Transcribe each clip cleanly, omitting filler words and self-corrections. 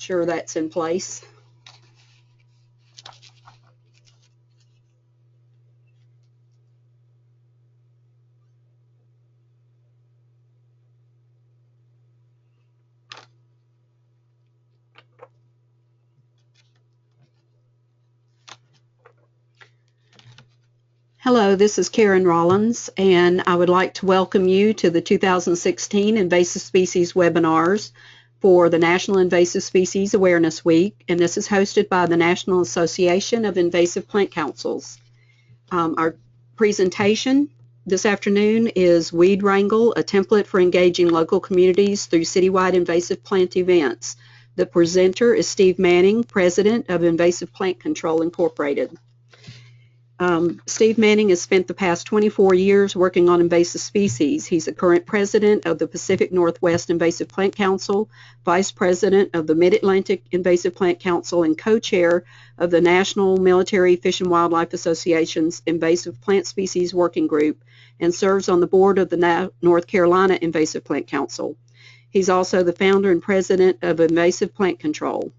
sure that's in place. Hello, this is Karen Rollins, and I would like to welcome you to the 2016 Invasive Species webinars for the National Invasive Species Awareness Week, and this is hosted by the National Association of Invasive Plant Councils. Our presentation this afternoon is Weed Wrangle, a template for engaging local communities through citywide invasive plant events. The presenter is Steve Manning, President of Invasive Plant Control Incorporated. Steve Manning has spent the past 24 years working on invasive species. He's the current president of the Pacific Northwest Invasive Plant Council, vice president of the Mid-Atlantic Invasive Plant Council, and co-chair of the National Military Fish and Wildlife Association's Invasive Plant Species Working Group, and serves on the board of the North Carolina Invasive Plant Council. He's also the founder and president of Invasive Plant Control.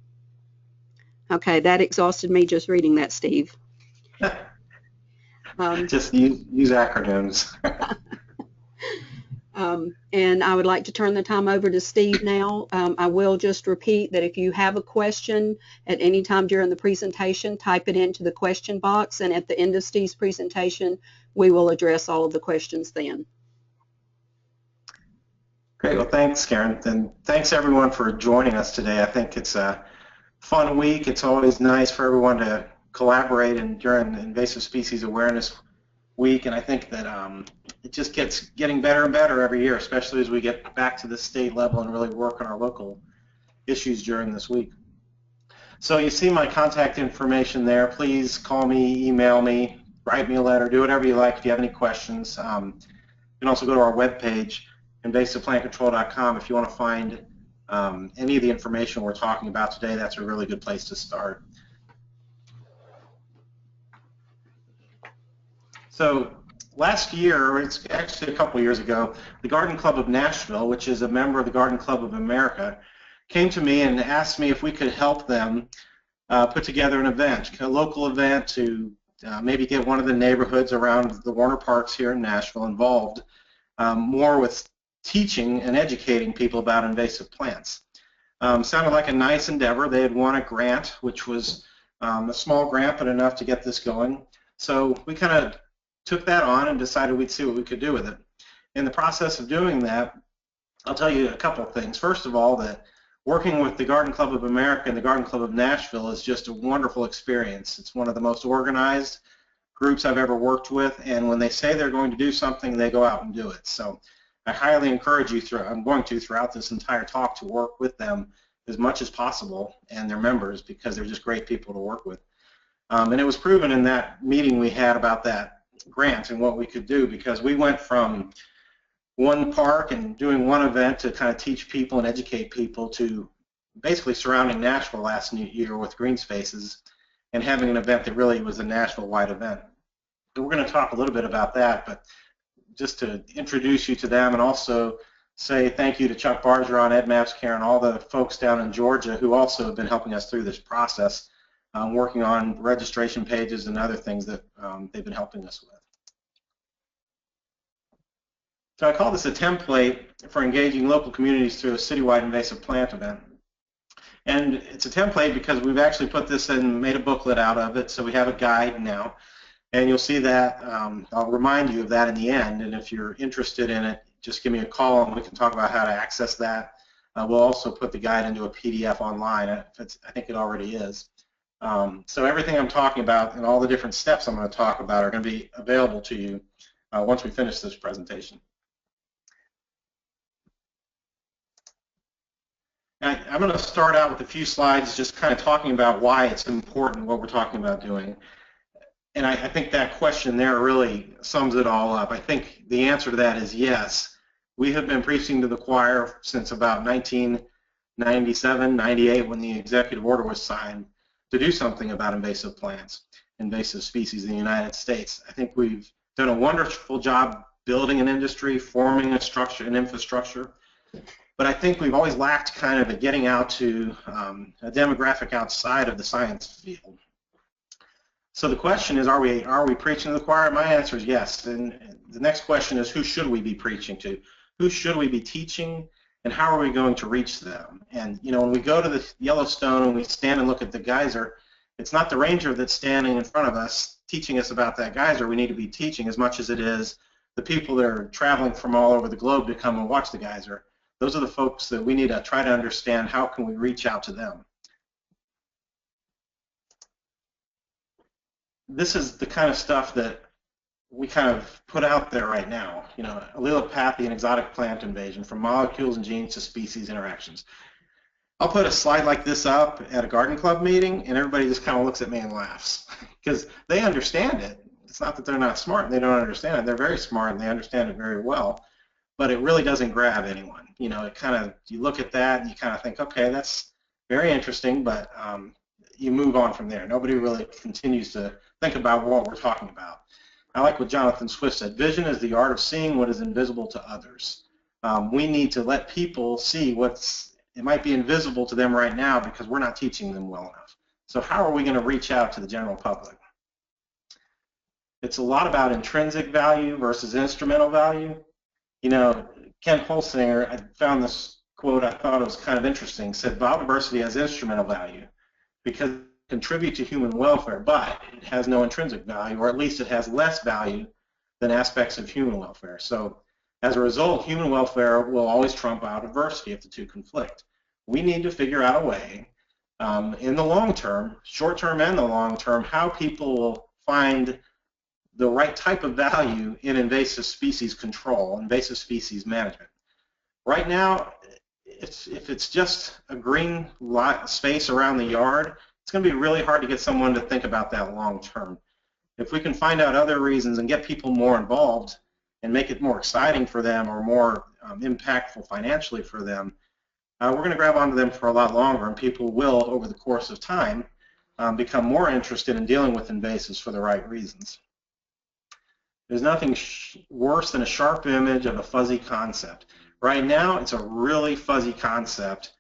Okay, that exhausted me just reading that, Steve. Just use acronyms. And I would like to turn the time over to Steve now. I will just repeat that if you have a question at any time during the presentation, type it into the question box, and at the end of Steve's presentation, we will address all of the questions then. Great. Well, thanks, Karen, and thanks everyone for joining us today. I think it's a fun week. It's always nice for everyone to collaborate during Invasive Species Awareness Week, and I think that it just gets getting better and better every year, especially as we get back to the state level and really work on our local issues during this week. So you see my contact information there. Please call me, email me, write me a letter, do whatever you like if you have any questions. You can also go to our webpage, invasiveplantcontrol.com, if you want to find any of the information we're talking about today. That's a really good place to start. So last year, or it's actually a couple of years ago, the Garden Club of Nashville, which is a member of the Garden Club of America, came to me and asked me if we could help them put together an event, a local event to maybe get one of the neighborhoods around the Warner Parks here in Nashville involved more with teaching and educating people about invasive plants. Sounded like a nice endeavor. They had won a grant, which was a small grant, but enough to get this going. So we kind of took that on and decided we'd see what we could do with it. In the process of doing that, I'll tell you a couple of things. First of all, that working with the Garden Club of America and the Garden Club of Nashville is just a wonderful experience. It's one of the most organized groups I've ever worked with, and when they say they're going to do something, they go out and do it. So I highly encourage you, throughout this entire talk, to work with them as much as possible and their members, because they're just great people to work with. And it was proven in that meeting we had about that grant and what we could do, because we went from one park and doing one event to kind of teach people and educate people to basically surrounding Nashville last year with green spaces and having an event that really was a Nashville-wide event. And we're going to talk a little bit about that, but just to introduce you to them and also say thank you to Chuck Bargeron, Ed Mapscare, and all the folks down in Georgia who also have been helping us through this process, working on registration pages and other things that they've been helping us with. So I call this a template for engaging local communities through a citywide invasive plant event. And it's a template because we've actually put this in, made a booklet out of it, so we have a guide now. And you'll see that, I'll remind you of that in the end, and if you're interested in it, just give me a call and we can talk about how to access that. We'll also put the guide into a PDF online. I think it already is. So everything I'm talking about and all the different steps I'm going to talk about are going to be available to you once we finish this presentation. I'm going to start out with a few slides just kind of talking about why it's important what we're talking about doing. And I think that question there really sums it all up. I think the answer to that is yes. We have been preaching to the choir since about 1997, 98, when the executive order was signed to do something about invasive plants, invasive species in the United States. I think we've done a wonderful job building an industry, forming a structure, an infrastructure. but I think we've always lacked kind of a getting out to a demographic outside of the science field. So the question is, are we preaching to the choir? My answer is yes. And the next question is, who should we be preaching to? Who should we be teaching, and how are we going to reach them? And you know, when we go to the Yellowstone and we stand and look at the geyser, it's not the ranger that's standing in front of us teaching us about that geyser we need to be teaching as much as it is the people that are traveling from all over the globe to come and watch the geyser. Those are the folks that we need to try to understand how can we reach out to them. This is the kind of stuff that we kind of put out there right now, you know, allelopathy and exotic plant invasion, from molecules and genes to species interactions. I'll put a slide like this up at a garden club meeting, and everybody just kind of looks at me and laughs because they understand it. It's not that they're not smart and they don't understand it. They're very smart and they understand it very well, but it really doesn't grab anyone. You know, it kind of, you look at that and you kind of think, okay, that's very interesting, but you move on from there. Nobody really continues to think about what we're talking about. I like what Jonathan Swift said, vision is the art of seeing what is invisible to others. We need to let people see it might be invisible to them right now because we're not teaching them well enough. So how are we going to reach out to the general public? It's a lot about intrinsic value versus instrumental value. You know, Ken Holsinger, I found this quote, I thought it was kind of interesting, said biodiversity has instrumental value because it contributes to human welfare, but it has no intrinsic value, or at least it has less value than aspects of human welfare. So as a result, human welfare will always trump biodiversity if the two conflict. We need to figure out a way in the long term, short term and the long term, how people will find the right type of value in invasive species control, invasive species management. Right now, if it's just a green space around the yard, it's going to be really hard to get someone to think about that long term. If we can find out other reasons and get people more involved and make it more exciting for them or more impactful financially for them, we're going to grab onto them for a lot longer, and people will, over the course of time, become more interested in dealing with invasives for the right reasons. There's nothing worse than a sharp image of a fuzzy concept. Right now, it's a really fuzzy concept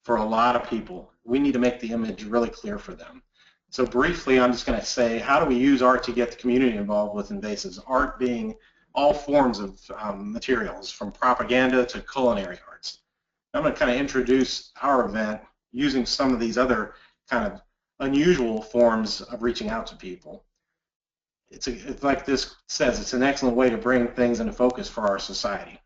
for a lot of people. We need to make the image really clear for them. So briefly, I'm just going to say, how do we use art to get the community involved with invasives? Art being all forms of materials, from propaganda to culinary arts. I'm going to kind of introduce our event using some of these other kind of unusual forms of reaching out to people. It's like this says, it's an excellent way to bring things into focus for our society.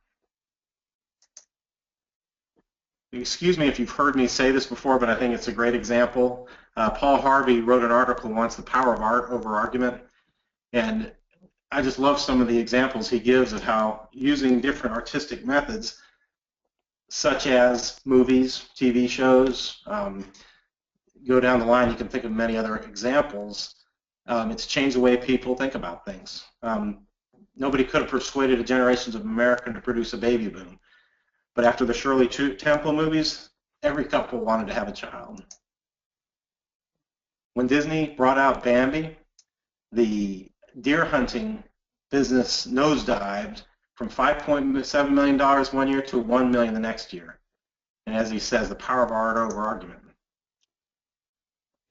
Excuse me if you've heard me say this before, but I think it's a great example. Paul Harvey wrote an article once, The Power of Art Over Argument, and I just love some of the examples he gives of how using different artistic methods, such as movies, TV shows, go down the line, you can think of many other examples. It's changed the way people think about things. Nobody could have persuaded generations of Americans to produce a baby boom. But after the Shirley Temple movies, every couple wanted to have a child. When Disney brought out Bambi, the deer hunting business nosedived from $5.7 million one year to $1 million the next year. And as he says, the power of art over argument.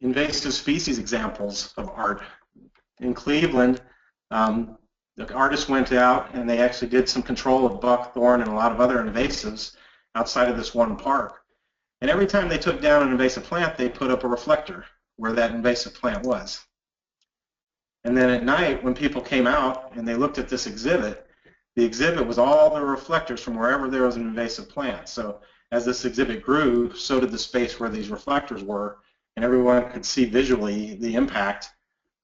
Invasive species examples of art. In Cleveland, the artists went out and they actually did some control of buckthorn and a lot of other invasives outside of this one park. And every time they took down an invasive plant, they put up a reflector where that invasive plant was. And then at night, when people came out and they looked at this exhibit, the exhibit was all the reflectors from wherever there was an invasive plant. So as this exhibit grew, so did the space where these reflectors were, and everyone could see visually the impact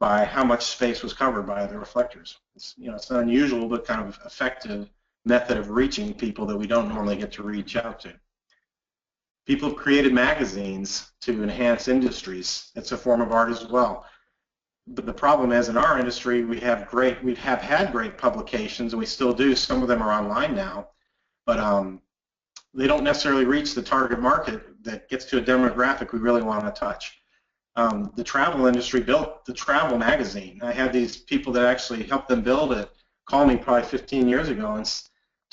by how much space was covered by the reflectors. It's, you know, it's an unusual but kind of effective method of reaching people that we don't normally get to reach out to. People have created magazines to enhance industries. It's a form of art as well. But the problem is, in our industry, we have had great publications, and we still do. Some of them are online now, but they don't necessarily reach the target market that gets to a demographic we really want to touch. The travel industry built the travel magazine. I had these people that actually helped them build it call me probably 15 years ago and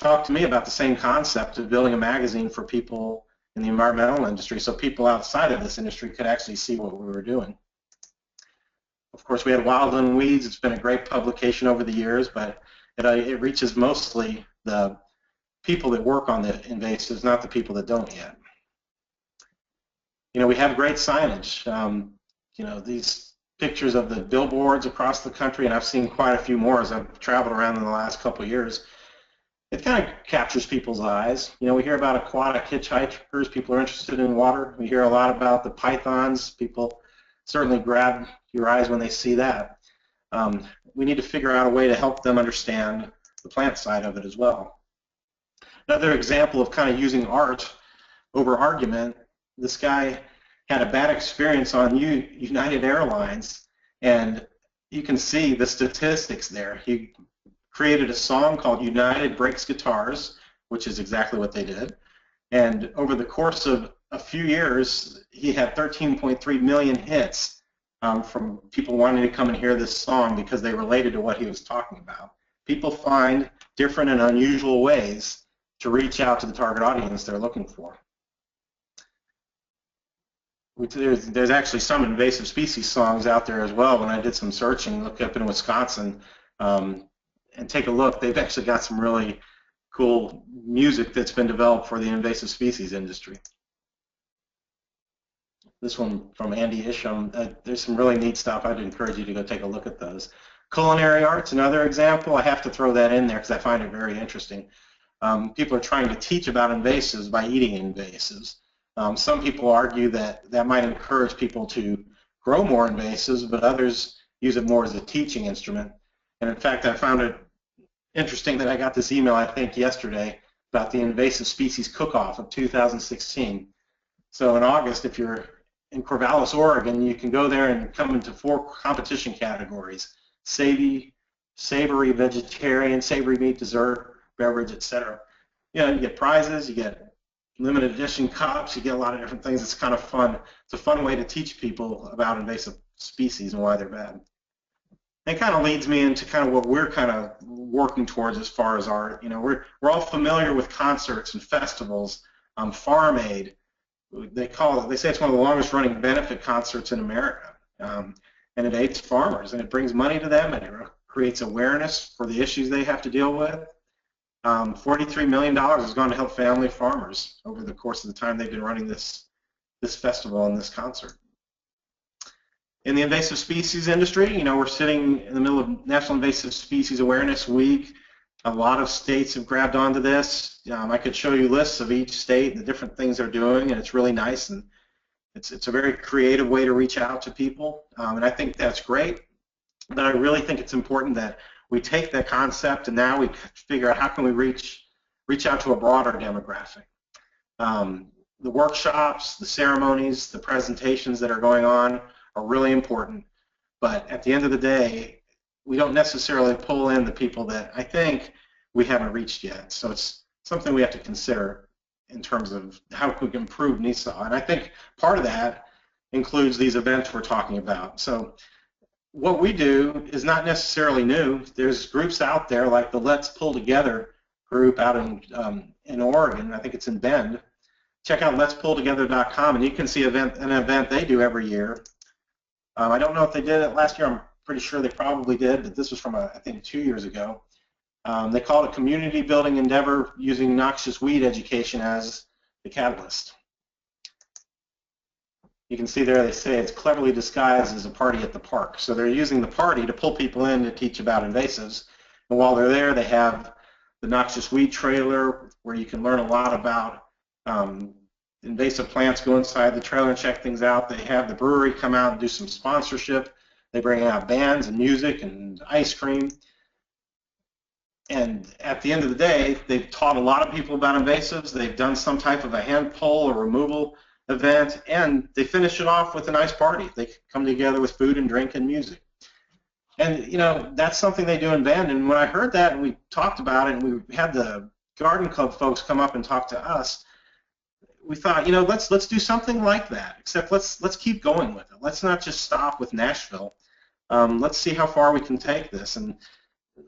talked to me about the same concept of building a magazine for people in the environmental industry, so people outside of this industry could actually see what we were doing. Of course, we had Wildland Weeds. It's been a great publication over the years, but it reaches mostly the people that work on the invasives, not the people that don't yet. We have great signage. These pictures of the billboards across the country, and I've seen quite a few more as I've traveled around in the last couple of years. It kind of captures people's eyes. We hear about aquatic hitchhikers. People are interested in water. We hear a lot about the pythons. People certainly grab your eyes when they see that. We need to figure out a way to help them understand the plant side of it as well. Another example of kind of using art over argument, this guy had a bad experience on United Airlines, and you can see the statistics there. He created a song called United Breaks Guitars, which is exactly what they did. And over the course of a few years, he had 13.3 million hits from people wanting to come and hear this song because they related to what he was talking about. People find different and unusual ways to reach out to the target audience they're looking for. There's actually some invasive species songs out there as well. When I did some searching, look up in Wisconsin, and take a look. They've actually got some really cool music that's been developed for the invasive species industry. This one from Andy Isham. There's some really neat stuff. I'd encourage you to go take a look at those. Culinary art's another example. I have to throw that in there because I find it very interesting. People are trying to teach about invasives by eating invasives. Some people argue that that might encourage people to grow more invasives, but others use it more as a teaching instrument. And in fact, I found it interesting that I got this email, I think, yesterday about the Invasive Species Cook-Off of 2016. So in August, if you're in Corvallis, Oregon, you can go there and come into 4 competition categories: savory, vegetarian, savory meat, dessert, beverage, etc. You get prizes, you get limited edition cups, you get a lot of different things. It's kind of fun. It's a fun way to teach people about invasive species and why they're bad. It kind of leads me into kind of what we're kind of working towards as far as art. We're all familiar with concerts and festivals. Farm Aid, they say it's one of the longest running benefit concerts in America, and it aids farmers and it brings money to them and it creates awareness for the issues they have to deal with. $43 million has gone to help family farmers over the course of the time they've been running this festival and this concert. In the invasive species industry, we're sitting in the middle of National Invasive Species Awareness Week. A lot of states have grabbed onto this. I could show you lists of each state and the different things they're doing, and it's really nice, and it's a very creative way to reach out to people, and I think that's great. But I really think it's important that we take that concept and now we figure out how can we reach out to a broader demographic. The workshops, the ceremonies, the presentations that are going on are really important, but at the end of the day, we don't necessarily pull in the people that I think we haven't reached yet. So it's something we have to consider in terms of how we can improve NISAW. And I think part of that includes these events we're talking about. So what we do is not necessarily new. There's groups out there like the Let's Pull Together group out in Oregon. I think it's in Bend. Check out letspulltogether.com and you can see an event they do every year. I don't know if they did it last year. I'm pretty sure they probably did, but this was from, I think, 2 years ago. They call it a community building endeavor using noxious weed education as the catalyst. You can see there they say it's cleverly disguised as a party at the park. So they're using the party to pull people in to teach about invasives. And while they're there, they have the noxious weed trailer where you can learn a lot about invasive plants. Go inside the trailer and check things out. They have the brewery come out and do some sponsorship. They bring out bands and music and ice cream. And at the end of the day, they've taught a lot of people about invasives. They've done some type of a hand pull or removal event, and they finish it off with a nice party. They come together with food and drink and music. And, that's something they do in Bend. And when I heard that and we talked about it and we had the garden club folks come up and talk to us, we thought, let's do something like that, except let's keep going with it. Let's not just stop with Nashville. Let's see how far we can take this. And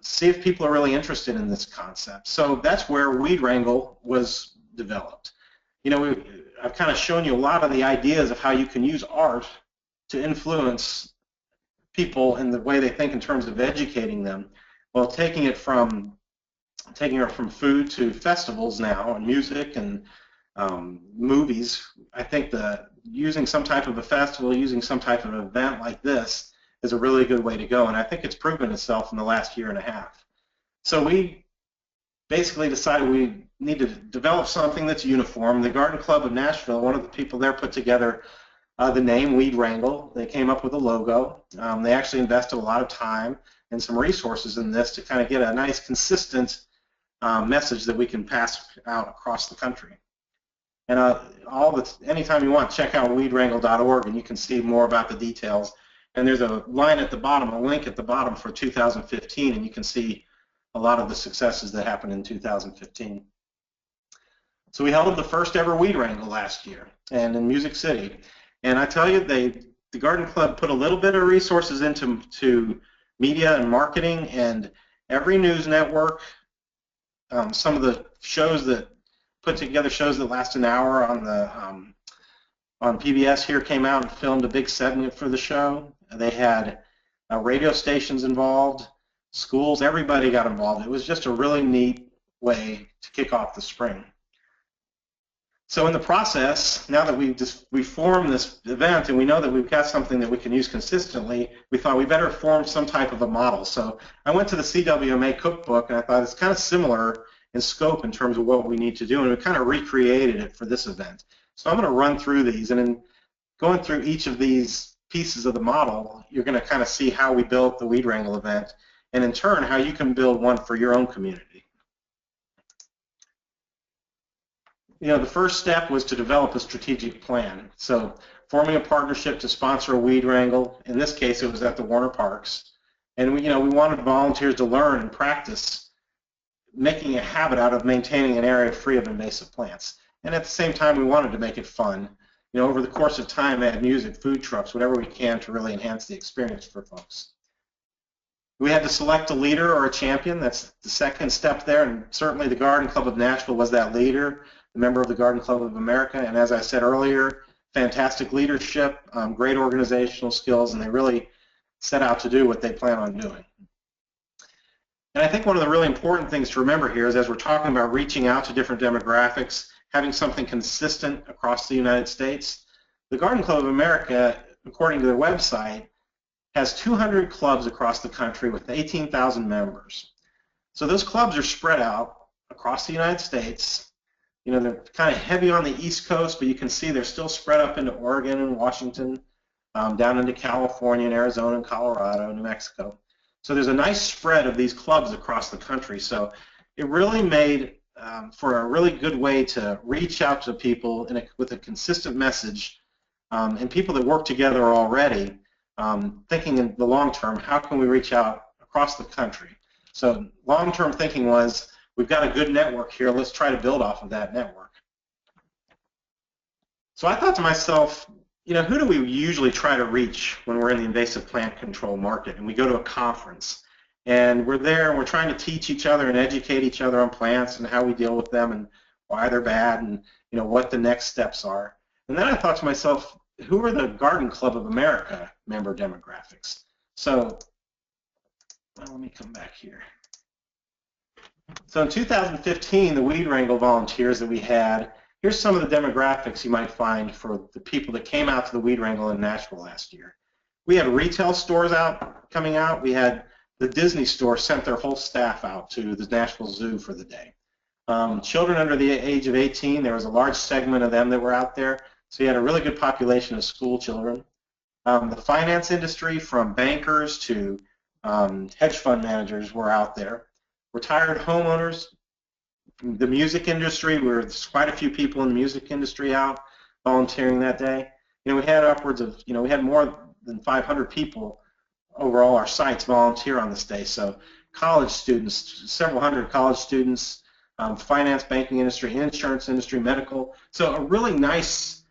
see if people are really interested in this concept. So that's where Weed Wrangle was developed. You know, I've kind of shown you a lot of the ideas of how you can use art to influence people in the way they think in terms of educating them, while taking it from food to festivals now, and music and movies. I think that using some type of a festival, using some type of event like this is a really good way to go, and I think it's proven itself in the last year and a half. So we basically decided we need to develop something that's uniform. The Garden Club of Nashville, one of the people there put together the name Weed Wrangle. They came up with a logo. They actually invested a lot of time and some resources in this to kind of get a nice, consistent message that we can pass out across the country. And anytime you want, check out weedwrangle.org, and you can see more about the details. And there's a line at the bottom, a link at the bottom for 2015, and you can see a lot of the successes that happened in 2015. So we held the first ever Weed Wrangle last year, and in Music City. And I tell you, the Garden Club put a little bit of resources into media and marketing, and every news network, some of the shows that put together shows that last an hour on PBS here came out and filmed a big segment for the show. They had radio stations involved, schools, everybody got involved. It was just a really neat way to kick off the spring. So in the process, now that we formed this event and we know that we've got something that we can use consistently, we thought we better form some type of a model. So I went to the CWMA cookbook, and I thought it's kind of similar in scope in terms of what we need to do, and we kind of recreated it for this event. So I'm going to run through these, and in going through each of these pieces of the model, you're going to kind of see how we built the Weed Wrangle event, and in turn, how you can build one for your own community. You know, the first step was to develop a strategic plan. So forming a partnership to sponsor a Weed Wrangle. In this case, it was at the Warner Parks. And we wanted volunteers to learn and practice making a habit out of maintaining an area free of invasive plants. And at the same time, we wanted to make it fun. You know, over the course of time, add music, food trucks, whatever we can to really enhance the experience for folks. We had to select a leader or a champion. That's the second step there, and certainly the Garden Club of Nashville was that leader, a member of the Garden Club of America, and as I said earlier, fantastic leadership, great organizational skills, and they really set out to do what they plan on doing. And I think one of the really important things to remember here is, as we're talking about reaching out to different demographics, having something consistent across the United States, the Garden Club of America, according to their website, has 200 clubs across the country with 18,000 members. So those clubs are spread out across the United States. You know, they're kind of heavy on the East Coast, but you can see they're still spread up into Oregon and Washington, down into California and Arizona and Colorado and New Mexico. So there's a nice spread of these clubs across the country. So it really made for a really good way to reach out to people with a consistent message, and people that work together already, thinking in the long term, how can we reach out across the country? So long-term thinking was, we've got a good network here, let's try to build off of that network. So I thought to myself, you know, who do we usually try to reach when we're in the invasive plant control market and we go to a conference? And we're there and we're trying to teach each other and educate each other on plants and how we deal with them and why they're bad and, you know, what the next steps are. And then I thought to myself, who are the Garden Club of America member demographics? So let me come back here. So in 2015, the Weed Wrangle volunteers that we had, here's some of the demographics you might find for the people that came out to the Weed Wrangle in Nashville last year. We had retail stores coming out. We had the Disney store sent their whole staff out to the Nashville Zoo for the day. Children under the age of 18, there was a large segment of them that were out there. So you had a really good population of school children. The finance industry, from bankers to hedge fund managers, were out there. Retired homeowners, the music industry, there's quite a few people in the music industry out volunteering that day. You know, we had upwards of, you know, we had more than 500 people over all our sites volunteer on this day. So college students, several hundred college students, finance, banking industry, insurance industry, medical. So a really nice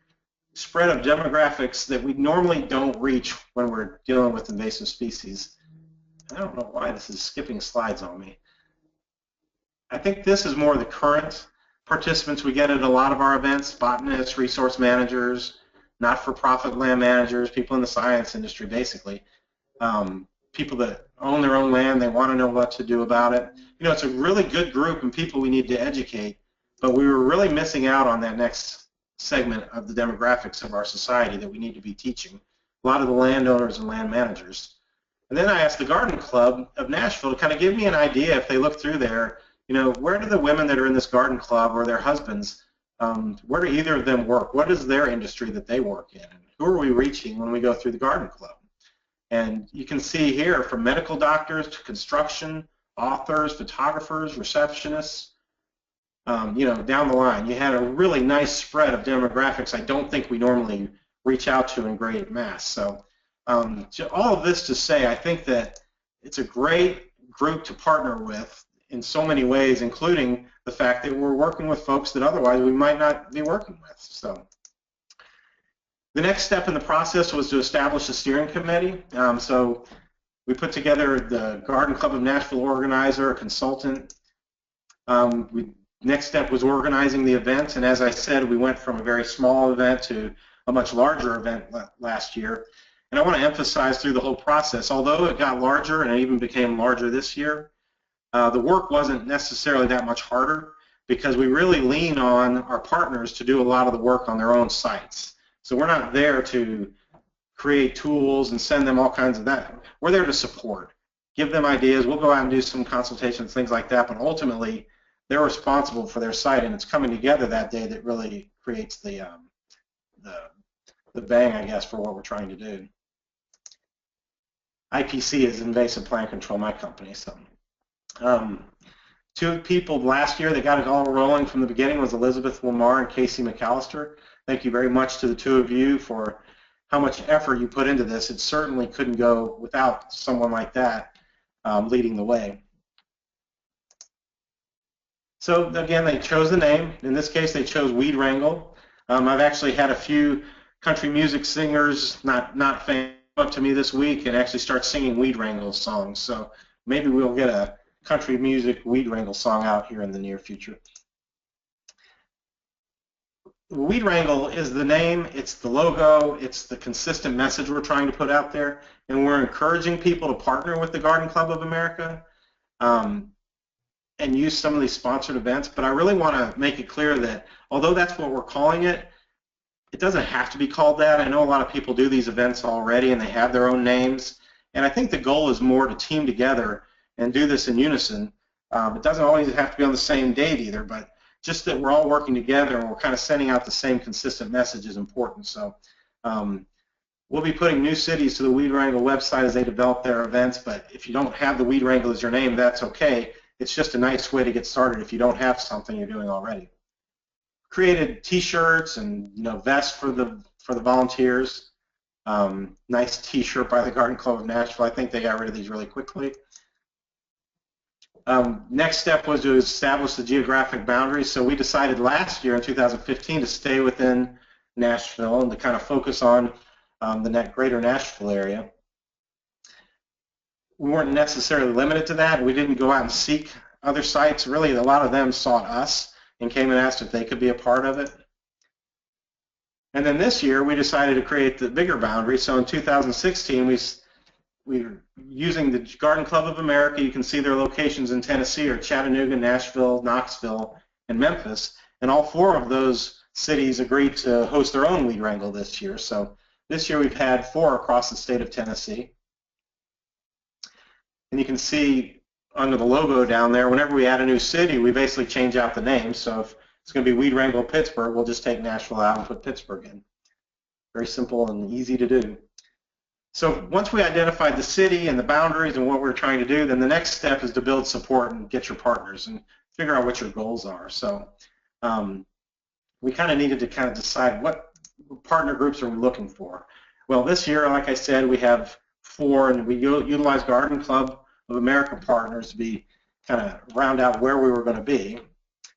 spread of demographics that we normally don't reach when we're dealing with invasive species. I don't know why this is skipping slides on me. I think this is more the current participants we get at a lot of our events: botanists, resource managers, not-for-profit land managers, people in the science industry, basically. People that own their own land, they want to know what to do about it. You know, it's a really good group and people we need to educate, but we were really missing out on that next segment of the demographics of our society that we need to be teaching. A lot of the landowners and land managers. And then I asked the Garden Club of Nashville to kind of give me an idea, if they look through there, you know, where do the women that are in this garden club or their husbands, where do either of them work? What is their industry that they work in? And who are we reaching when we go through the garden club? And you can see here from medical doctors to construction, authors, photographers, receptionists, you know, down the line. You had a really nice spread of demographics I don't think we normally reach out to in great mass. So all of this to say, I think that it's a great group to partner with in so many ways, including the fact that we're working with folks that otherwise we might not be working with. So the next step in the process was to establish a steering committee. So we put together the Garden Club of Nashville organizer, a consultant. Next step was organizing the event, and as I said, we went from a very small event to a much larger event last year. And I want to emphasize through the whole process, although it got larger and it even became larger this year, the work wasn't necessarily that much harder because we really lean on our partners to do a lot of the work on their own sites. So we're not there to create tools and send them all kinds of that. We're there to support, give them ideas. We'll go out and do some consultations, things like that, but ultimately they're responsible for their site, and it's coming together that day that really creates the bang, I guess, for what we're trying to do. IPC is Invasive Plant Control, my company. So two people last year that got it all rolling from the beginning was Elizabeth Lamar and Casey McAllister. Thank you very much to the two of you for how much effort you put into this. It certainly couldn't go without someone like that leading the way. So again, they chose the name. In this case, they chose Weed Wrangle. I've actually had a few country music singers, not fans, up to me this week and actually start singing Weed Wrangle songs. So maybe we'll get a country music Weed Wrangle song out here in the near future. Weed Wrangle is the name, it's the logo, it's the consistent message we're trying to put out there, and we're encouraging people to partner with the Garden Club of America and use some of these sponsored events. But I really want to make it clear that although that's what we're calling it, it doesn't have to be called that. I know a lot of people do these events already and they have their own names, and I think the goal is more to team together and do this in unison. It doesn't always have to be on the same date either, but just that we're all working together and we're kind of sending out the same consistent message is important. So we'll be putting new cities to the Weed Wrangle website as they develop their events, but if you don't have the Weed Wrangle as your name, that's okay. It's just a nice way to get started if you don't have something you're doing already. Created T-shirts and vests for the volunteers. Nice T-shirt by the Garden Club of Nashville. I think they got rid of these really quickly. Next step was to establish the geographic boundaries. So we decided last year in 2015 to stay within Nashville and to kind of focus on the greater Nashville area. We weren't necessarily limited to that. We didn't go out and seek other sites. Really, a lot of them sought us and came and asked if they could be a part of it. And then this year, we decided to create the bigger boundary. So in 2016, we were using the Garden Club of America. You can see their locations in Tennessee are Chattanooga, Nashville, Knoxville, and Memphis. And all four of those cities agreed to host their own Weed Wrangle this year. So this year we've had 4 across the state of Tennessee. And you can see under the logo down there, whenever we add a new city, we basically change out the name. So if it's going to be Weed Wrangle Pittsburgh, we'll just take Nashville out and put Pittsburgh in. Very simple and easy to do. So once we identified the city and the boundaries and what we're trying to do, then the next step is to build support and get your partners and figure out what your goals are. So we kind of needed to kind of decide what partner groups are we looking for. Well, this year, like I said, we have 4, and we utilize Garden Club of America partners to be kind of round out where we were going to be.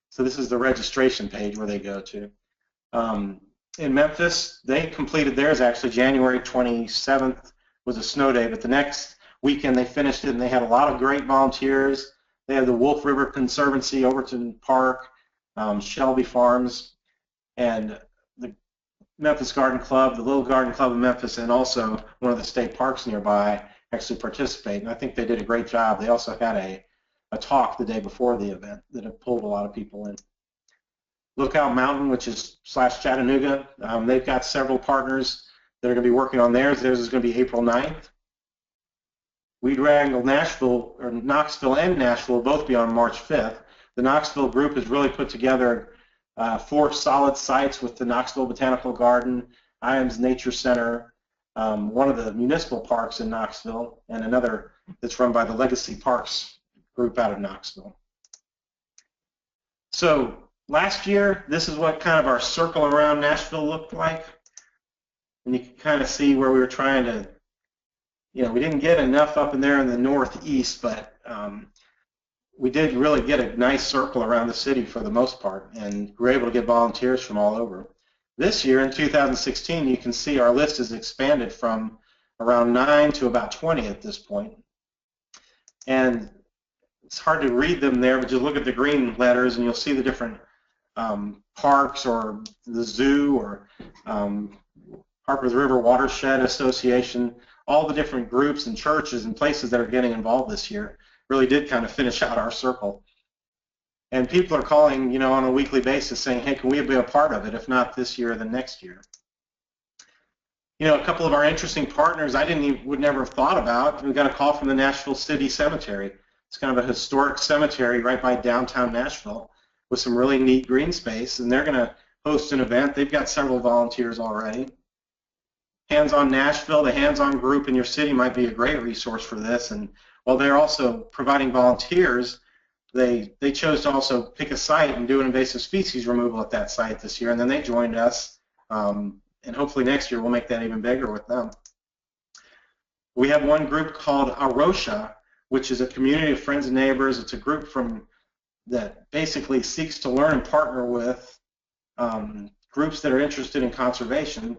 So this is the registration page where they go to. In Memphis, they completed theirs actually January 27th was a snow day, but the next weekend they finished it, and they had a lot of great volunteers. They had the Wolf River Conservancy, Overton Park, Shelby Farms, and the Memphis Garden Club, the Little Garden Club of Memphis, and also one of the state parks nearby actually participate. And I think they did a great job. They also had a talk the day before the event that have pulled a lot of people in. Lookout Mountain, which is /Chattanooga, they've got several partners that are going to be working on theirs. Theirs is going to be April 9th. Wrangle Nashville, or Knoxville and Nashville, will both be on March 5th. The Knoxville group has really put together 4 solid sites with the Knoxville Botanical Garden, Iams Nature Center, one of the municipal parks in Knoxville, and another that's run by the Legacy Parks group out of Knoxville. So last year, this is what kind of our circle around Nashville looked like. And you can kind of see where we were trying to, we didn't get enough up in there in the northeast, but we did really get a nice circle around the city for the most part, and we were able to get volunteers from all over. This year, in 2016, you can see our list has expanded from around 9 to about 20 at this point. And it's hard to read them there, but just look at the green letters and you'll see the different parks, or the zoo, or Harpers River Watershed Association, all the different groups and churches and places that are getting involved this year. Really did kind of finish out our circle. And people are calling, on a weekly basis saying, hey, can we be a part of it? If not this year, then next year. A couple of our interesting partners I would never have thought about. We got a call from the Nashville City Cemetery. It's kind of a historic cemetery right by downtown Nashville with some really neat green space, and they're going to host an event. They've got several volunteers already. Hands on Nashville, the hands-on group in your city might be a great resource for this, and while they're also providing volunteers, they chose to also pick a site and do an invasive species removal at that site this year, and then they joined us, and hopefully next year we'll make that even bigger with them. We have one group called Arosha, which is a community of friends and neighbors. It's a group that basically seeks to learn and partner with groups that are interested in conservation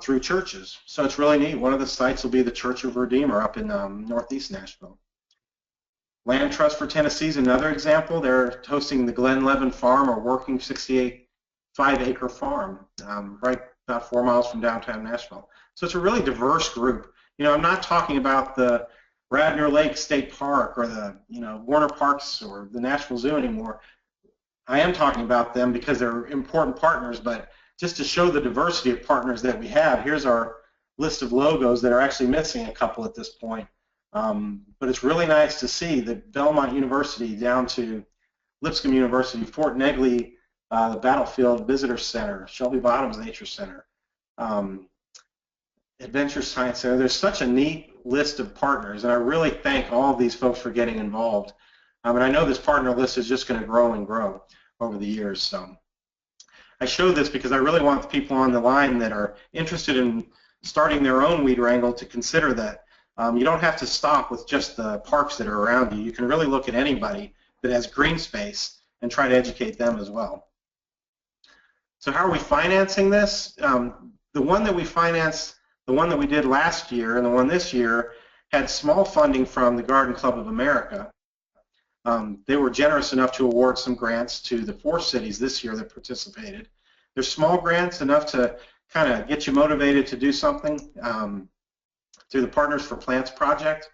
through churches. So it's really neat. One of the sites will be the Church of Redeemer up in northeast Nashville. Land Trust for Tennessee is another example. They're hosting the Glen Levin Farm, or working 5-acre farm, right about 4 miles from downtown Nashville. So it's a really diverse group. I'm not talking about the Radnor Lake State Park or the Warner Parks or the Nashville Zoo anymore. I am talking about them because they're important partners, but just to show the diversity of partners that we have, here's our list of logos that are actually missing a couple at this point. But it's really nice to see that Belmont University down to Lipscomb University, Fort Negley, the Battlefield Visitor Center, Shelby Bottoms Nature Center, Adventure Science Center. There's such a neat list of partners, and I really thank all of these folks for getting involved. And I know this partner list is just going to grow and grow over the years. So I show this because I really want the people on the line that are interested in starting their own weed wrangle to consider that you don't have to stop with just the parks that are around you. You can really look at anybody that has green space and try to educate them as well. So how are we financing this? The one that we financed, the one that we did last year and the one this year, had small funding from the Garden Club of America. They were generous enough to award some grants to the 4 cities this year that participated. They're small grants, enough to kind of get you motivated to do something. Through the Partners for Plants project,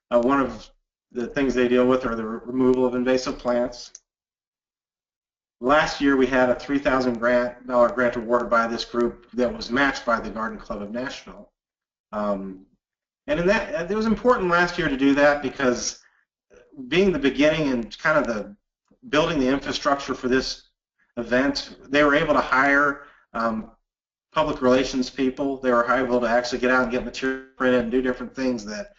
one of the things they deal with are the removal of invasive plants. Last year we had a $3,000 grant awarded by this group that was matched by the Garden Club of Nashville. And it was important last year to do that because being the beginning and kind of the building the infrastructure for this event, they were able to hire public relations people. They were able to actually get out and get material printed and do different things that,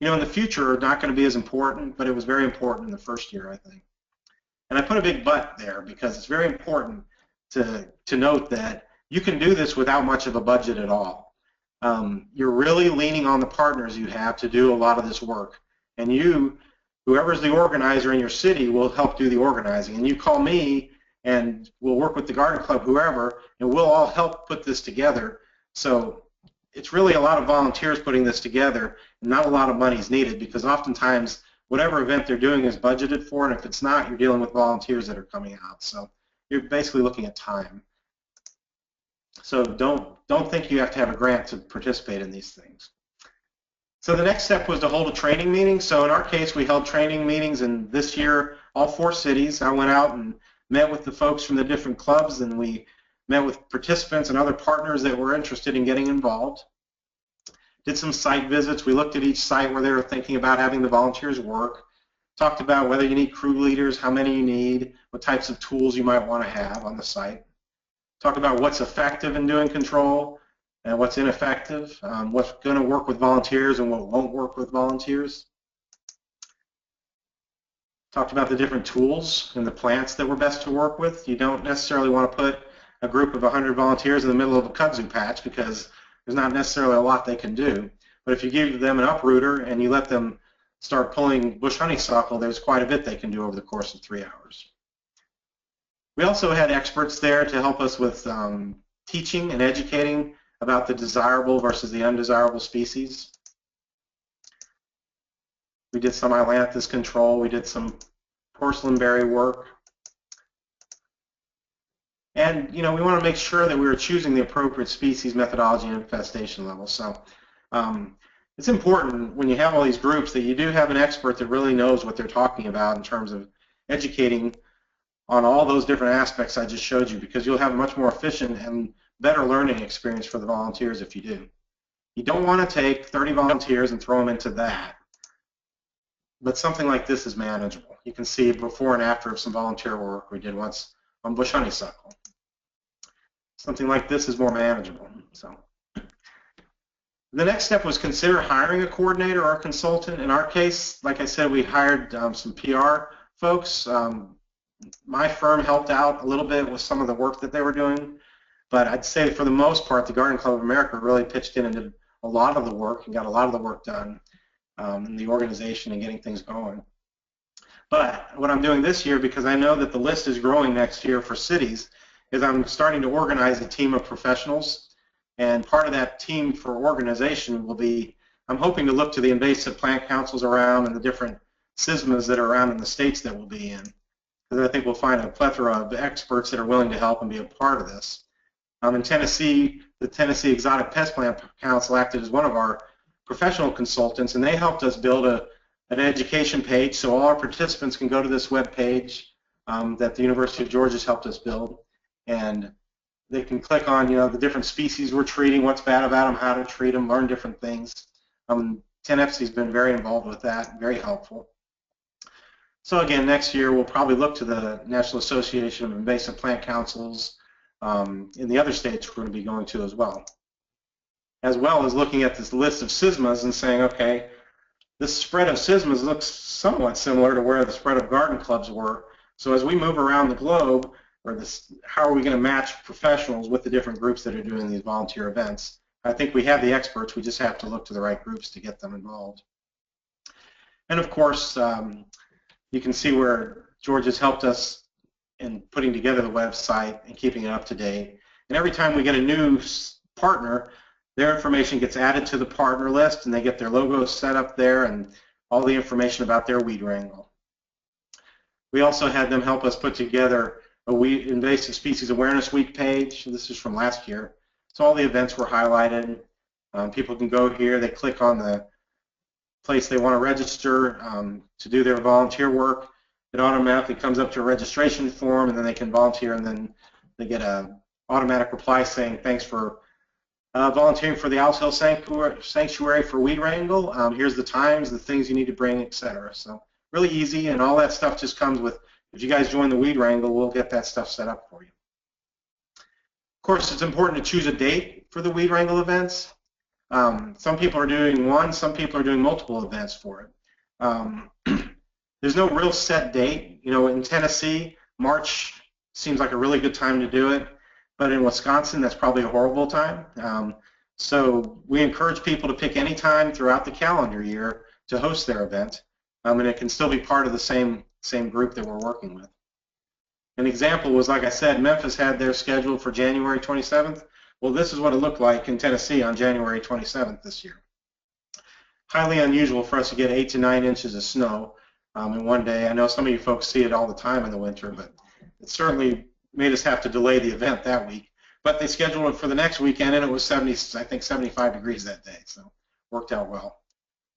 in the future are not going to be as important, but it was very important in the first year, I think. And I put a big but there because it's very important to note that you can do this without much of a budget at all. You're really leaning on the partners you have to do a lot of this work. And whoever's the organizer in your city will help do the organizing. And you call me and we'll work with the Garden Club, whoever, and we'll all help put this together. So it's really a lot of volunteers putting this together, and not a lot of money is needed, because oftentimes whatever event they're doing is budgeted for, and if it's not, you're dealing with volunteers that are coming out. So you're basically looking at time. So don't think you have to have a grant to participate in these things. So the next step was to hold a training meeting. So in our case, we held training meetings, and this year, all 4 cities, I went out and met with the folks from the different clubs, and we met with participants and other partners that were interested in getting involved. Did some site visits. We looked at each site where they were thinking about having the volunteers work. Talked about whether you need crew leaders, how many you need, what types of tools you might want to have on the site. Talked about what's effective in doing control and what's ineffective, what's going to work with volunteers and what won't work with volunteers. Talked about the different tools and the plants that were best to work with. You don't necessarily want to put a group of 100 volunteers in the middle of a kudzu patch, because there's not necessarily a lot they can do. But if you give them an uprooter and you let them start pulling bush honeysuckle, there's quite a bit they can do over the course of 3 hours. We also had experts there to help us with teaching and educating about the desirable versus the undesirable species. We did some ailanthus control. We did some porcelain berry work. And, you know, we want to make sure that we were choosing the appropriate species, methodology, and infestation level. So it's important when you have all these groups that you do have an expert that really knows what they're talking about in terms of educating on all those different aspects I just showed you, because you'll have a much more efficient and better learning experience for the volunteers if you do. You don't want to take 30 volunteers and throw them into that. But something like this is manageable. You can see before and after of some volunteer work we did once on bush honeysuckle. Something like this is more manageable. So the next step was consider hiring a coordinator or a consultant. In our case, like I said, we hired some PR folks. My firm helped out a little bit with some of the work that they were doing, but I'd say for the most part, the Garden Club of America really pitched in and did a lot of the work and got a lot of the work done in the organization and getting things going. But what I'm doing this year, because I know that the list is growing next year for cities, is I'm starting to organize a team of professionals, and part of that team for organization will be, I'm hoping to look to the invasive plant councils around and the different SISMAs that are around in the states that we'll be in, because I think we'll find a plethora of experts that are willing to help and be a part of this. In Tennessee, the Tennessee Exotic Pest Plant Council acted as one of our professional consultants, and they helped us build an education page so all our participants can go to this web page that the University of Georgia's helped us build, and they can click on, you know, the different species we're treating, what's bad about them, how to treat them, learn different things. 10FC's been very involved with that, very helpful. So again, next year we'll probably look to the National Association of Invasive Plant Councils in the other states we're going to be going to as well as looking at this list of SISMAs and saying, okay, this spread of SISMAs looks somewhat similar to where the spread of garden clubs were. So as we move around the globe, how are we going to match professionals with the different groups that are doing these volunteer events? I think we have the experts. We just have to look to the right groups to get them involved. And of course, you can see where Georgia's helped us in putting together the website and keeping it up to date. And every time we get a new partner, their information gets added to the partner list, and they get their logos set up there and all the information about their weed wrangle. We also had them help us put together a Invasive Species Awareness Week page. This is from last year. So all the events were highlighted. People can go here, they click on the place they want to register to do their volunteer work. It automatically comes up to a registration form, and then they can volunteer, and then they get an automatic reply saying, thanks for volunteering for the Owls Hill Sanctuary for weed wrangle. Here's the times, the things you need to bring, etc. So really easy, and all that stuff just comes with, if you guys join the weed wrangle, we'll get that stuff set up for you. Of course, it's important to choose a date for the weed wrangle events. Some people are doing one, some people are doing multiple events for it. There's no real set date. You know, in Tennessee, March seems like a really good time to do it, but in Wisconsin, that's probably a horrible time. So we encourage people to pick any time throughout the calendar year to host their event, and it can still be part of the same group that we're working with. An example was, like I said, Memphis had their scheduled for January 27th. Well, this is what it looked like in Tennessee on January 27th this year. Highly unusual for us to get 8 to 9 inches of snow in one day. I know some of you folks see it all the time in the winter, but it certainly made us have to delay the event that week. But they scheduled it for the next weekend, and it was 75 degrees that day, so worked out well.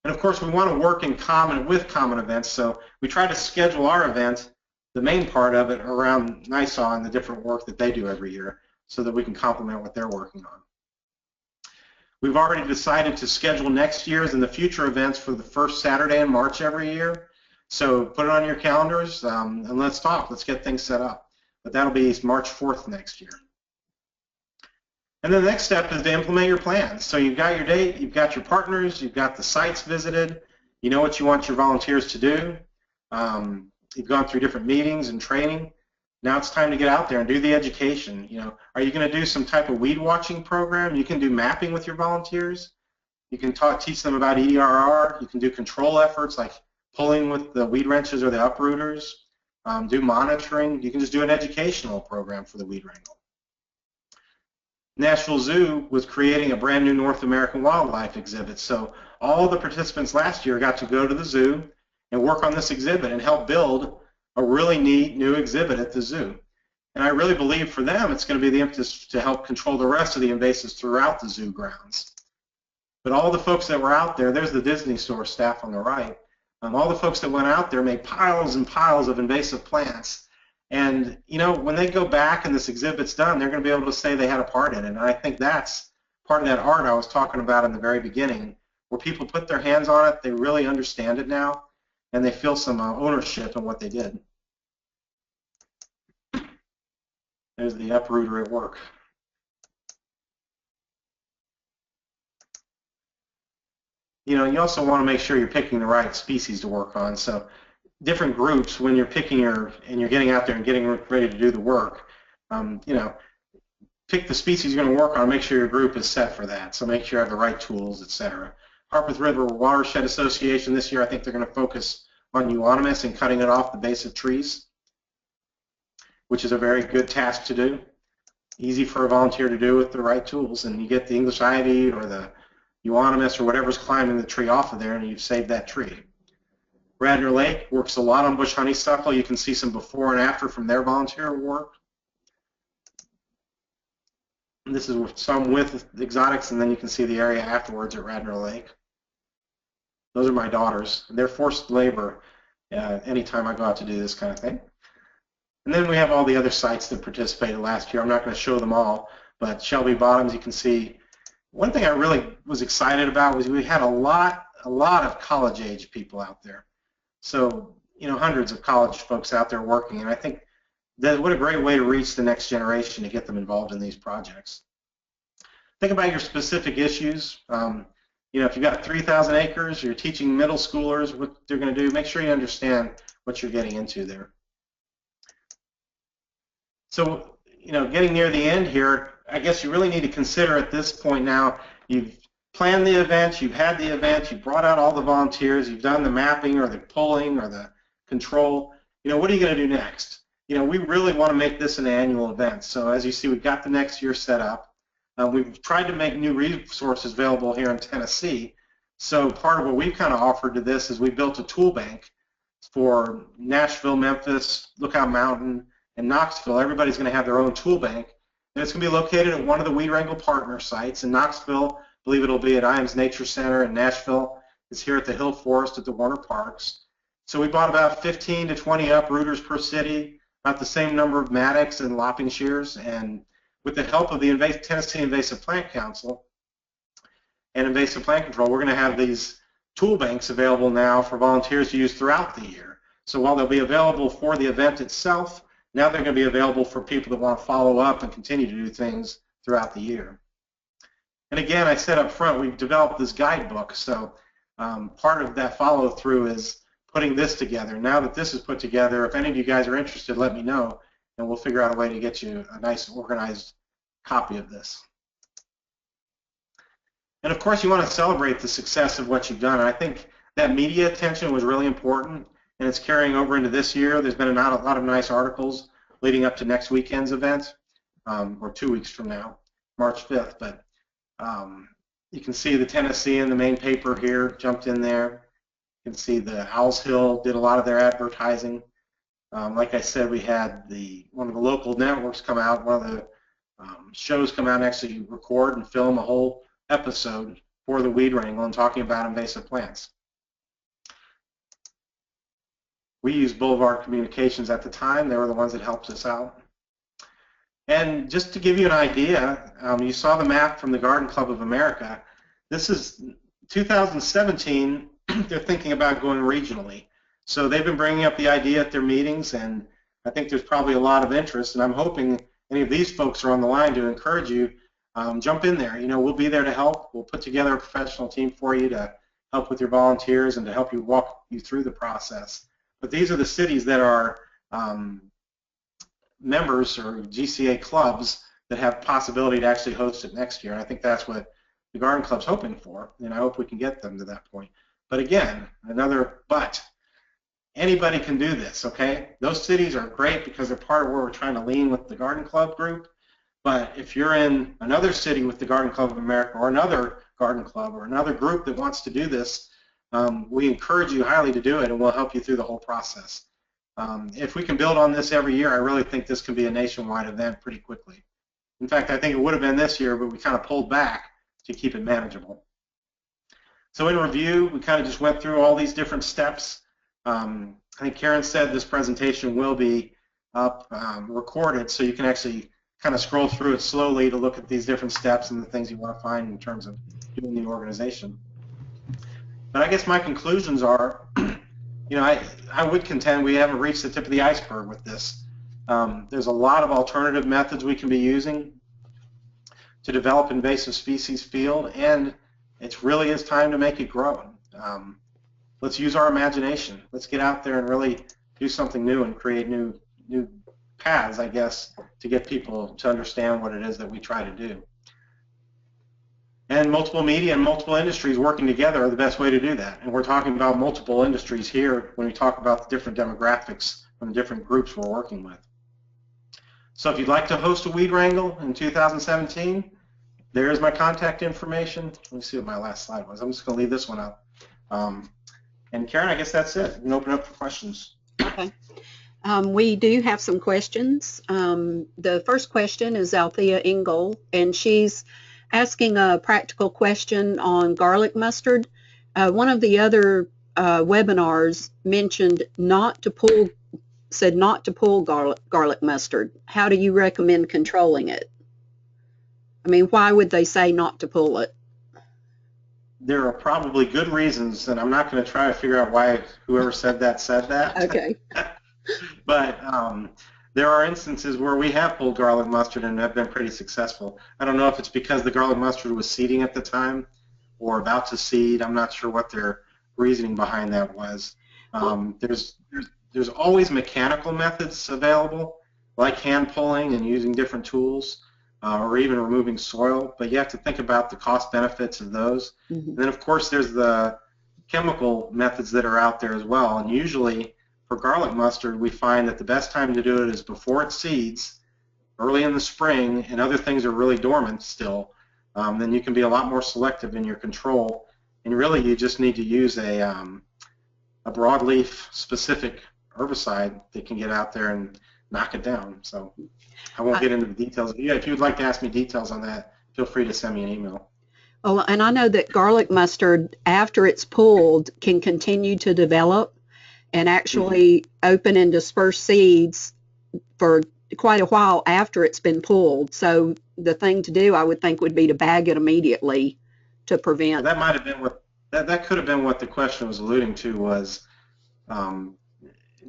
And of course, we want to work in common with common events, so we try to schedule our event, the main part of it, around NISAW and the different work that they do every year, so that we can complement what they're working on. We've already decided to schedule next year's and the future events for the first Saturday in March every year. So put it on your calendars and let's talk. Let's get things set up. But that'll be March 4th next year. And then the next step is to implement your plans. So you've got your date, you've got your partners, you've got the sites visited, you know what you want your volunteers to do. You've gone through different meetings and training. Now it's time to get out there and do the education. You know, are you going to do some type of weed watching program? You can do mapping with your volunteers. You can teach them about EDRR. You can do control efforts like pulling with the weed wrenches or the uprooters. Do monitoring. You can just do an educational program for the weed wrangle. Nashville Zoo was creating a brand new North American wildlife exhibit. So all the participants last year got to go to the zoo and work on this exhibit and help build a really neat new exhibit at the zoo. And I really believe for them it's going to be the impetus to help control the rest of the invasives throughout the zoo grounds. But all the folks that were out there, there's the Disney Store staff on the right, all the folks that went out there made piles and piles of invasive plants. And you know, when they go back and this exhibit's done, they're going to be able to say they had a part in it. And I think that's part of that art I was talking about in the very beginning, where people put their hands on it, they really understand it now, and they feel some ownership in what they did. There's the uprooter at work. You know, you also want to make sure you're picking the right species to work on. So different groups, when you're picking and you're getting out there and getting ready to do the work, you know, pick the species you're going to work on, make sure your group is set for that. So make sure you have the right tools, etc. Harpeth River Watershed Association this year, I think they're going to focus on euonymus and cutting it off the base of trees, which is a very good task to do. Easy for a volunteer to do with the right tools, and you get the English ivy or the euonymus or whatever's climbing the tree off of there, and you've saved that tree. Radnor Lake works a lot on bush honeysuckle. You can see some before and after from their volunteer work. And this is some with exotics, and then you can see the area afterwards at Radnor Lake. Those are my daughters. They're forced labor anytime I go out to do this kind of thing. And then we have all the other sites that participated last year. I'm not going to show them all, but Shelby Bottoms, you can see. One thing I really was excited about was we had a lot of college-age people out there. So, you know, hundreds of college folks out there working, and I think that what a great way to reach the next generation to get them involved in these projects. Think about your specific issues. You know, if you've got 3,000 acres, you're teaching middle schoolers what they're going to do, make sure you understand what you're getting into there. So, you know, getting near the end here, I guess you really need to consider at this point now, you've planned the event, you've had the event, you've brought out all the volunteers, you've done the mapping or the pulling or the control. You know, what are you going to do next? You know, we really want to make this an annual event. So as you see, we've got the next year set up. We've tried to make new resources available here in Tennessee. So part of what we've kind of offered to this is we built a tool bank for Nashville, Memphis, Lookout Mountain, and Knoxville. Everybody's going to have their own tool bank. And it's going to be located at one of the Weed Wrangle partner sites. In Knoxville, I believe it'll be at Iams Nature Center. In Nashville, it's here at the Hill Forest at the Warner Parks. So we bought about 15 to 20 uprooters per city, about the same number of mattocks and lopping shears, and with the help of the Tennessee Invasive Plant Council and Invasive Plant Control, we're going to have these tool banks available now for volunteers to use throughout the year. So while they'll be available for the event itself, now they're going to be available for people that want to follow up and continue to do things throughout the year. And again, I said up front, we've developed this guidebook, so part of that follow-through is putting this together. Now that this is put together, if any of you guys are interested, let me know, and we'll figure out a way to get you a nice organized copy of this. And of course, you want to celebrate the success of what you've done. And I think that media attention was really important, and it's carrying over into this year. There's been a lot of nice articles leading up to next weekend's event, or 2 weeks from now. March 5th. But you can see the Tennessean, the main paper here, jumped in there. You can see the Owls Hill did a lot of their advertising. Like I said, we had one of the local networks come out, one of the shows come out and actually record and film a whole episode for the weed wrangle and talking about invasive plants. We used Boulevard Communications at the time. They were the ones that helped us out. And just to give you an idea, you saw the map from the Garden Club of America. This is 2017. They're thinking about going regionally. So they've been bringing up the idea at their meetings, and I think there's probably a lot of interest, and I'm hoping any of these folks are on the line to encourage you. Jump in there. You know, we'll be there to help. We'll put together a professional team for you to help with your volunteers and to help you walk you through the process. But these are the cities that are members or GCA clubs that have possibility to actually host it next year. And I think that's what the Garden Club's hoping for, and I hope we can get them to that point. But again, anybody can do this, okay? Those cities are great because they're part of where we're trying to lean with the Garden Club group. But if you're in another city with the Garden Club of America or another garden club or another group that wants to do this, we encourage you highly to do it, and we'll help you through the whole process. If we can build on this every year, I really think this can be a nationwide event pretty quickly. In fact, I think it would have been this year, but we kind of pulled back to keep it manageable. So in review, we kind of just went through all these different steps. I think Karen said this presentation will be up recorded, so you can actually kind of scroll through it slowly to look at these different steps and the things you want to find in terms of doing the organization. But I guess my conclusions are, you know, I would contend we haven't reached the tip of the iceberg with this. There's a lot of alternative methods we can be using to develop invasive species field, and it really is time to make it grow. Let's use our imagination. Let's get out there and really do something new and create new paths, I guess, to get people to understand what it is that we try to do. And multiple media and multiple industries working together are the best way to do that. And we're talking about multiple industries here when we talk about the different demographics from the different groups we're working with. So if you'd like to host a weed wrangle in 2017, there's my contact information. Let me see what my last slide was. I'm just going to leave this one up. And Karen, I guess that's it. We can open up for questions. Okay. We do have some questions. The first question is Althea Engel, and she's asking a practical question on garlic mustard. One of the other webinars mentioned said not to pull garlic mustard. How do you recommend controlling it? I mean, why would they say not to pull it? There are probably good reasons, and I'm not going to try to figure out why whoever said that. Okay. But there are instances where we have pulled garlic mustard and have been pretty successful. I don't know if it's because the garlic mustard was seeding at the time or about to seed. I'm not sure what their reasoning behind that was. There's always mechanical methods available, like hand pulling and using different tools, or even removing soil, but you have to think about the cost benefits of those. Mm-hmm. And then of course there's the chemical methods that are out there as well, and usually for garlic mustard we find that the best time to do it is before it seeds, early in the spring, and other things are really dormant still. Then you can be a lot more selective in your control, and really you just need to use a broadleaf specific herbicide that can get out there and knock it down. So I won't get into the details. Yeah, if you would like to ask me details on that, feel free to send me an email. Well, and I know that garlic mustard, after it's pulled, can continue to develop and actually open and disperse seeds for quite a while after it's been pulled. So the thing to do, I would think, would be to bag it immediately to prevent. Well, that might have been what that could have been what the question was alluding to was.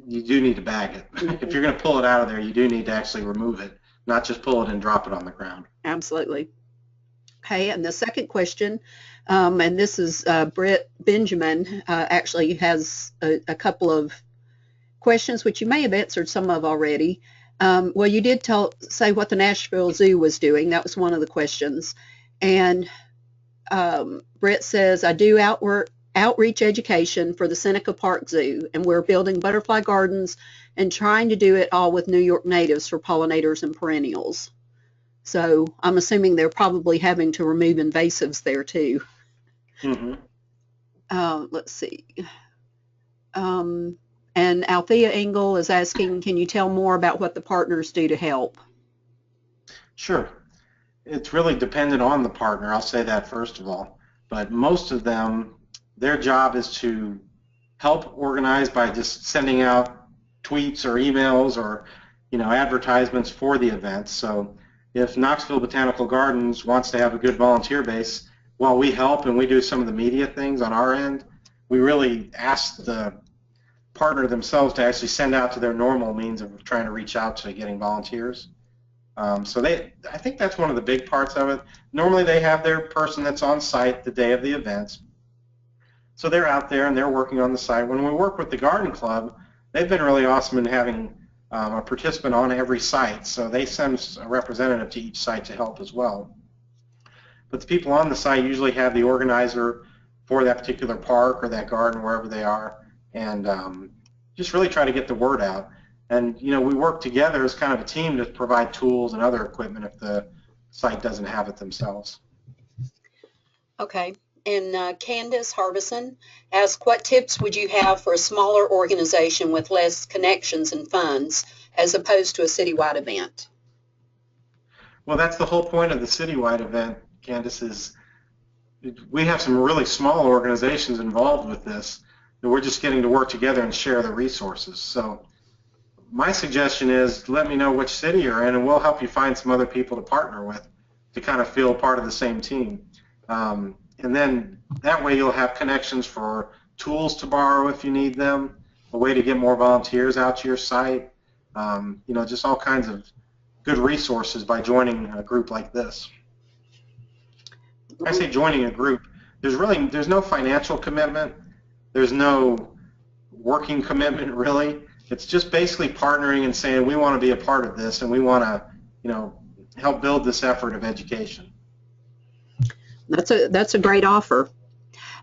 You do need to bag it. If you're going to pull it out of there, you do need to actually remove it, not just pull it and drop it on the ground. Absolutely. Okay, and the second question, and this is Britt Benjamin, actually has a couple of questions, which you may have answered some of already. Well, you did say what the Nashville Zoo was doing. That was one of the questions. And Britt says, I do outreach education for the Seneca Park Zoo, and we're building butterfly gardens and trying to do it all with New York natives for pollinators and perennials. So I'm assuming they're probably having to remove invasives there too. Mm-hmm. Let's see. Um, and Althea Engel is asking, can you tell more about what the partners do to help? Sure. It's really dependent on the partner. I'll say that first of all. But most of them, their job is to help organize by just sending out tweets or emails or advertisements for the events. So if Knoxville Botanical Gardens wants to have a good volunteer base, while we help and we do some of the media things on our end, we really ask the partner themselves to actually send out to their normal means of trying to reach out to getting volunteers. So I think that's one of the big parts of it. Normally they have their person that's on site the day of the events. So they're out there and they're working on the site. When we work with the Garden Club, they've been really awesome in having a participant on every site. So they send a representative to each site to help as well. But the people on the site usually have the organizer for that particular park or that garden, wherever they are, and just really try to get the word out. And we work together as kind of a team to provide tools and other equipment if the site doesn't have it themselves. Okay. And Candace Harbison asked, what tips would you have for a smaller organization with less connections and funds as opposed to a citywide event? Well, that's the whole point of the Citywide event, Candace, is we have some really small organizations involved with this, and we're just getting to work together and share the resources. So my suggestion is let me know which city you're in, and we'll help you find some other people to partner with to kind of feel part of the same team. And then that way you'll have connections for tools to borrow if you need them, a way to get more volunteers out to your site, just all kinds of good resources by joining a group like this. I say joining a group, there's no financial commitment, there's no working commitment really. It's just basically partnering and saying we want to be a part of this and we want to, help build this effort of education. That's a great offer.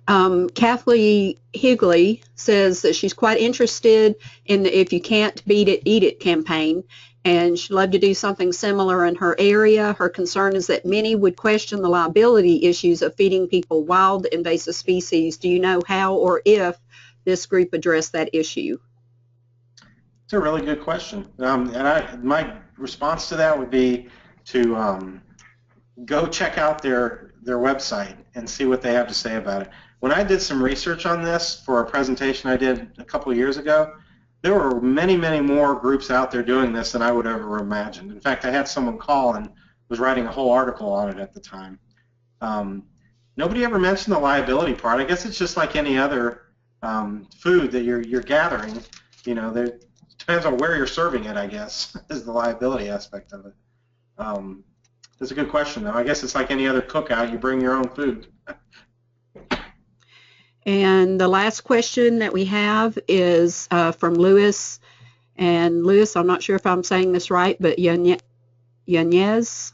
Kathleen Higley says that she's quite interested in the If You Can't Beat It, Eat It campaign, and she'd love to do something similar in her area. Her concern is that many would question the liability issues of feeding people wild invasive species. Do you know how or if this group addressed that issue? It's a really good question. My response to that would be to go check out their website and see what they have to say about it. When I did some research on this for a presentation I did a couple of years ago, there were many, many more groups out there doing this than I would ever imagined. In fact, I had someone call and was writing a whole article on it at the time. Nobody ever mentioned the liability part. I guess it's just like any other food that you're gathering. There depends on where you're serving it, I guess, is the liability aspect of it. That's a good question, though. I guess it's like any other cookout. You bring your own food. And the last question that we have is from Louis. And Louis, I'm not sure if I'm saying this right, but Yanez.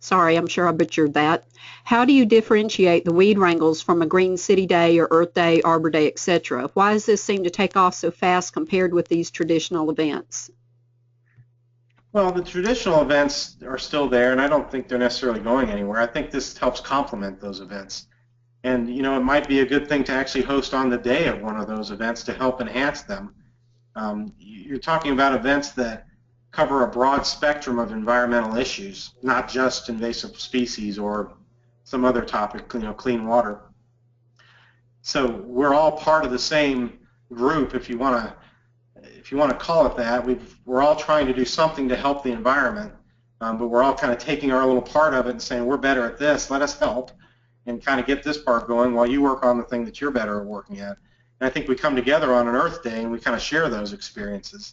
Sorry, I'm sure I butchered that. How do you differentiate the weed wrangles from a Green City Day or Earth Day, Arbor Day, etc.? Why does this seem to take off so fast compared with these traditional events? Well, the traditional events are still there, and I don't think they're necessarily going anywhere. I think this helps complement those events. And, it might be a good thing to actually host on the day of one of those events to help enhance them. You're talking about events that cover a broad spectrum of environmental issues, not just invasive species or some other topic, clean water. So we're all part of the same group, if you want to call it that. We're all trying to do something to help the environment, but we're all kind of taking our little part of it and saying, we're better at this, let us help, and kind of get this part going while you work on the thing that you're better at working at. And I think we come together on an Earth Day and we kind of share those experiences.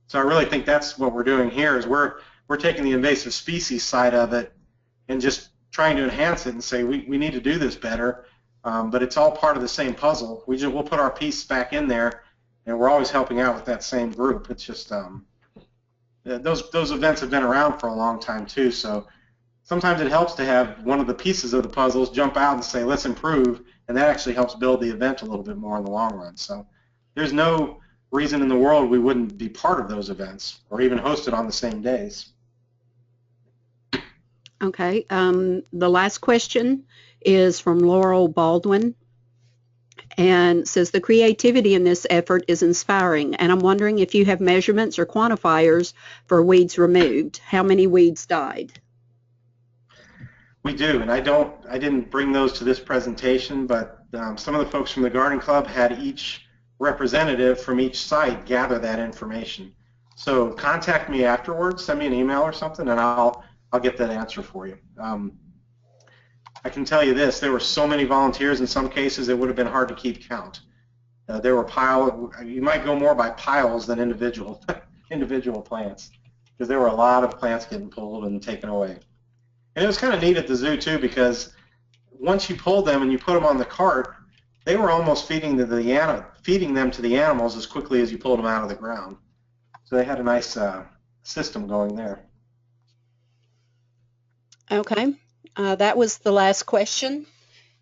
So I really think that's what we're doing here is we're taking the invasive species side of it and just trying to enhance it and say we need to do this better, but it's all part of the same puzzle. We'll put our piece back in there, and we're always helping out with that same group. It's just those events have been around for a long time too, so sometimes it helps to have one of the pieces of the puzzles jump out and say, let's improve, and that actually helps build the event a little bit more in the long run. So there's no reason in the world we wouldn't be part of those events or even host it on the same days. Okay. The last question is from Laurel Baldwin and says the creativity in this effort is inspiring, and I'm wondering if you have measurements or quantifiers for weeds removed. How many weeds died? We do, and I didn't bring those to this presentation, but some of the folks from the Garden Club had each representative from each site gather that information. So contact me afterwards, send me an email or something, and I'll get that answer for you. I can tell you this, there were so many volunteers in some cases it would have been hard to keep count. There were you might go more by piles than individual plants, because there were a lot of plants getting pulled and taken away. And it was kind of neat at the zoo too, because once you pulled them and you put them on the cart, they were almost feeding them to the animals as quickly as you pulled them out of the ground. So they had a nice system going there. Okay. That was the last question.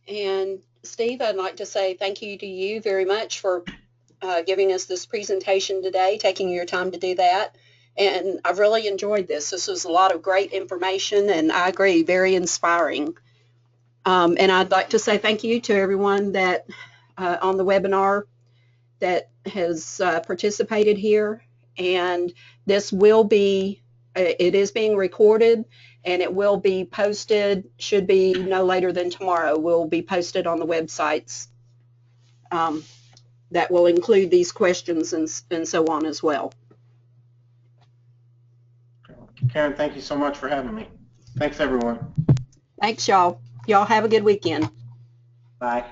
And Steve, I'd like to say thank you to you very much for giving us this presentation today, taking your time to do that. And I've really enjoyed this. This was a lot of great information, and I agree, very inspiring. And I'd like to say thank you to everyone that on the webinar that has participated here. And this will be, it is being recorded, and it will be posted, should be no later than tomorrow, will be posted on the websites that will include these questions and so on as well. Karen, thank you so much for having me. Thanks, everyone. Thanks, y'all. Y'all have a good weekend. Bye.